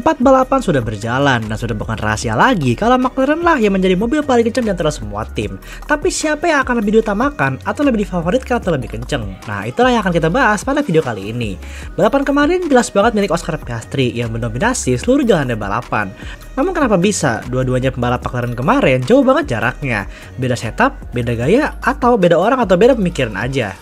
4 balapan sudah berjalan dan sudah bukan rahasia lagi kalau McLaren lah yang menjadi mobil paling kencang di antara semua tim. Tapi siapa yang akan lebih diutamakan atau lebih difavoritkan atau lebih kenceng? Nah, itulah yang akan kita bahas pada video kali ini. Balapan kemarin jelas banget milik Oscar Piastri yang mendominasi seluruh jalannya balapan. Namun kenapa bisa dua-duanya pembalap McLaren kemarin jauh banget jaraknya? Beda setup, beda gaya, atau beda orang atau beda pemikiran aja?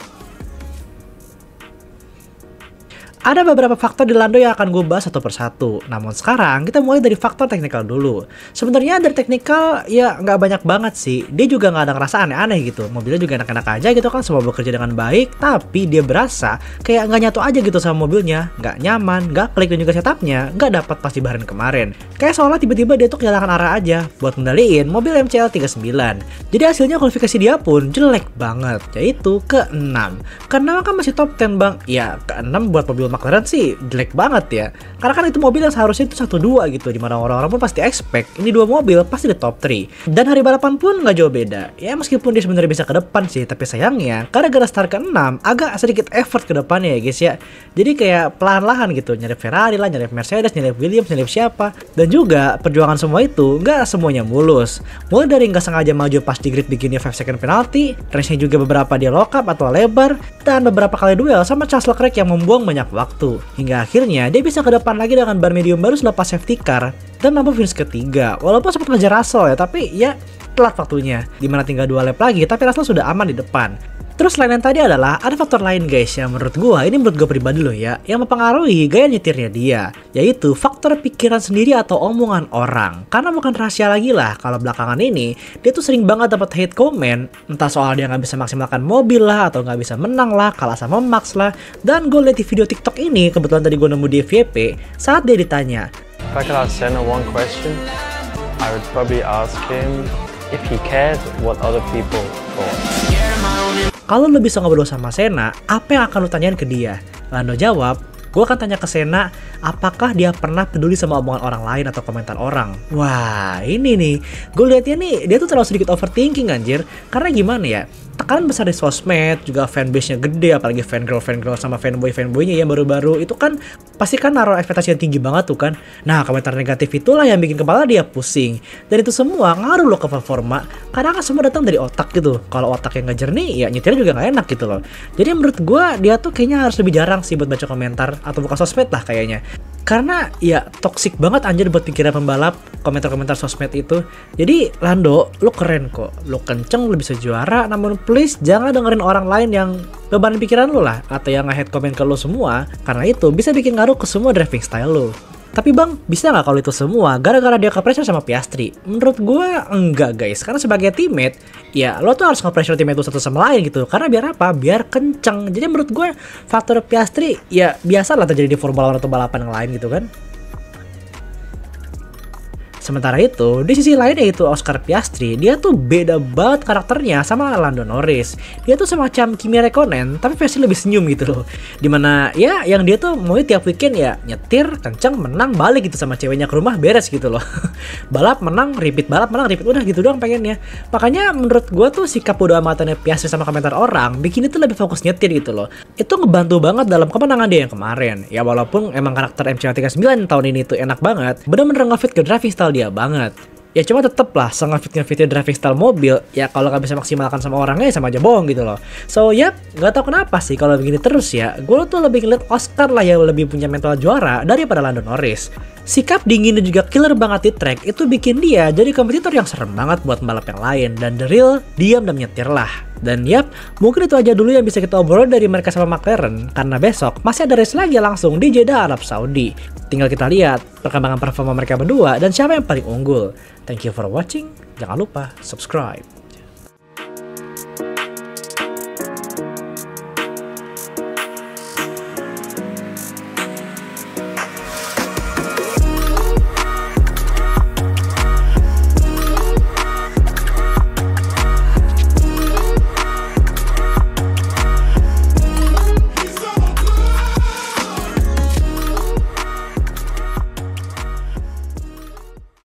Ada beberapa faktor di Lando yang akan gue bahas satu persatu. Namun sekarang kita mulai dari faktor teknikal dulu. Sebenarnya dari teknikal ya nggak banyak banget sih. Dia juga nggak ada ngerasa aneh-aneh gitu. Mobilnya juga enak-enak aja gitu kan, semua bekerja dengan baik. Tapi dia berasa kayak nggak nyatu aja gitu sama mobilnya. Nggak nyaman, nggak klik, dan juga setupnya nggak dapat pas di Bahrain kemarin. Kayak soalnya tiba-tiba dia tuh kehilangan arah aja buat ngendaliin mobil MCL 39. Jadi hasilnya kualifikasi dia pun jelek banget, yaitu ke-6. Karena kan masih top 10 bang. Ya ke-6 buat mobil McLaren sih jelek banget ya. Karena kan itu mobil yang seharusnya itu 1-2 gitu, dimana orang-orang pun pasti expect ini dua mobil pasti di top 3. Dan hari balapan pun nggak jauh beda. Ya meskipun dia sebenarnya bisa ke depan sih, tapi sayangnya gara-gara start ke-6 agak sedikit effort ke depannya ya guys ya. Jadi kayak pelan-lahan gitu, nyari Ferrari lah, nyari Mercedes, nyari Williams, nyari siapa. Dan juga perjuangan semua itu nggak semuanya mulus. Mulai dari nggak sengaja maju pas di grid bikinnya 5 second penalty, race-nya juga beberapa dia lock up atau lebar, dan beberapa kali duel sama Charles Leclerc yang membuang banyak waktu. Hingga akhirnya dia bisa ke depan lagi dengan ban medium baru selepas safety car dan mampu finish ketiga. Walaupun sempat ngejar Russell ya, tapi ya telat waktunya. Dimana tinggal 2 lap lagi, tapi Russell sudah aman di depan. Terus selain yang tadi adalah ada faktor lain guys yang menurut gue pribadi loh ya, yang mempengaruhi gaya nyetirnya dia, yaitu faktor pikiran sendiri atau omongan orang. Karena bukan rahasia lagi lah kalau belakangan ini dia tuh sering banget dapat hate comment, entah soal dia nggak bisa maksimalkan mobil lah, atau nggak bisa menang lah, kalah sama Max lah. Dan gue liat di video TikTok ini, kebetulan tadi gue nemu di FYP, saat dia ditanya, If I could ask Senna one question, I would probably ask him if he cared what other people thought. kalau lo bisa ngobrol sama Senna, apa yang akan lo tanyain ke dia? Lando jawab, gue akan tanya ke Senna, apakah dia pernah peduli sama omongan orang lain atau komentar orang? Wah, ini nih, gue liatnya nih, dia tuh terlalu sedikit overthinking anjir. Karena gimana ya, tekanan besar di sosmed, juga fanbase-nya gede, apalagi fangirl sama fanboy-nya yang baru-baru, itu kan pasti kan naruh ekspektasi yang tinggi banget tuh kan. Nah, komentar negatif itulah yang bikin kepala dia pusing. Dan itu semua ngaruh loh ke performa, karena kan semua datang dari otak gitu. Kalau otak yang nggak jernih, ya nyetirnya juga nggak enak gitu loh. Jadi menurut gue, dia tuh kayaknya harus lebih jarang sih buat baca komentar, atau buka sosmed lah kayaknya. Karena ya toxic banget anjir buat pikiran pembalap, komentar-komentar sosmed itu. Jadi Lando, lu keren kok, lu kenceng, lu bisa juara, namun please jangan dengerin orang lain yang bebanin pikiran lu lah, atau yang nge-hate komen ke lu semua, karena itu bisa bikin ngaruh ke semua driving style lu. Tapi bang, bisa nggak kalau itu semua gara-gara dia ke-pressure sama Piastri? Menurut gue enggak guys, karena sebagai teammate, ya lo tuh harus nge-pressure teammate lu satu sama lain gitu. Karena biar apa? Biar kenceng. Jadi menurut gue faktor Piastri ya biasa lah terjadi di Formula 1 atau balapan yang lain gitu kan. Sementara itu, di sisi lain yaitu Oscar Piastri, dia tuh beda banget karakternya sama Lando Norris. Dia tuh semacam Kimi Räikkönen, tapi versi lebih senyum gitu loh. Dimana ya yang dia tuh mau tiap weekend ya nyetir, kenceng, menang, balik gitu sama ceweknya ke rumah, beres gitu loh. Balap, menang, repeat, balap, menang, repeat, udah gitu doang pengennya. Makanya menurut gue tuh sikap bodo amatannya Piastri sama komentar orang bikin itu lebih fokus nyetir gitu loh. Itu ngebantu banget dalam kemenangan dia yang kemarin. Ya walaupun emang karakter MCL39 tahun ini tuh enak banget, bener-bener ngefit ke driving style dia banget. Ya cuma tetep lah ngefit-ngefitin driving style mobil, ya kalau nggak bisa maksimalkan sama orangnya ya sama aja bohong gitu loh. So ya nggak tahu kenapa sih kalau begini terus ya, gue tuh lebih ngeliat Oscar lah yang lebih punya mental juara daripada Lando Norris. Sikap dingin dan juga killer banget di track itu bikin dia jadi kompetitor yang serem banget buat pembalap yang lain, dan the real diam dan nyetir lah. Dan yap, mungkin itu aja dulu yang bisa kita obrol dari mereka sama McLaren, karena besok masih ada race lagi langsung di Jeddah, Arab Saudi. Tinggal kita lihat perkembangan performa mereka berdua dan siapa yang paling unggul. Thank you for watching, jangan lupa subscribe.